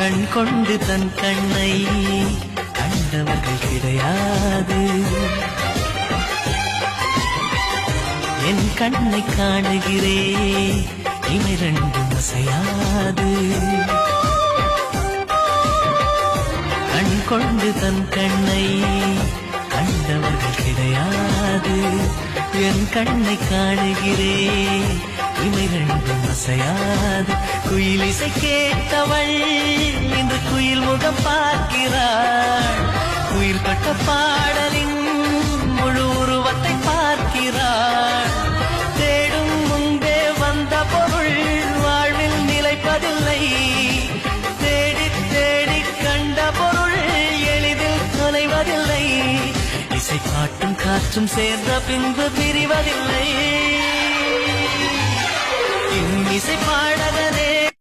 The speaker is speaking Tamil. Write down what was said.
கண் கொண்டு தன் கண்ணை கண்டவர்கள் கிடையாது. என் கண்ணை காணுகிறே இமை ரெண்டும் அசையாது. கண் கொண்டு தன் கண்ணை கண்டவர்கள் கிடையாது. என் கண்ணை காணுகிறே இமை ரெண்டும் அசையாது. குயில் இசை கேட்டவள் இன்று குயில் முகம் பார்க்கிறாள். உயிர் பட்ட பாடலின் முழு உருவத்தை பார்க்கிறாள். தேடும் முன்பே வந்த பொருள் வாழ்வில் நிலைப்பதில்லை. தேடி தேடி கண்ட பொருள் எளிதில் தொலைவதில்லை. இசை பாட்டும் காற்றும் சேர்ந்த பின்பு பிரிவதில்லை. இசை பாடக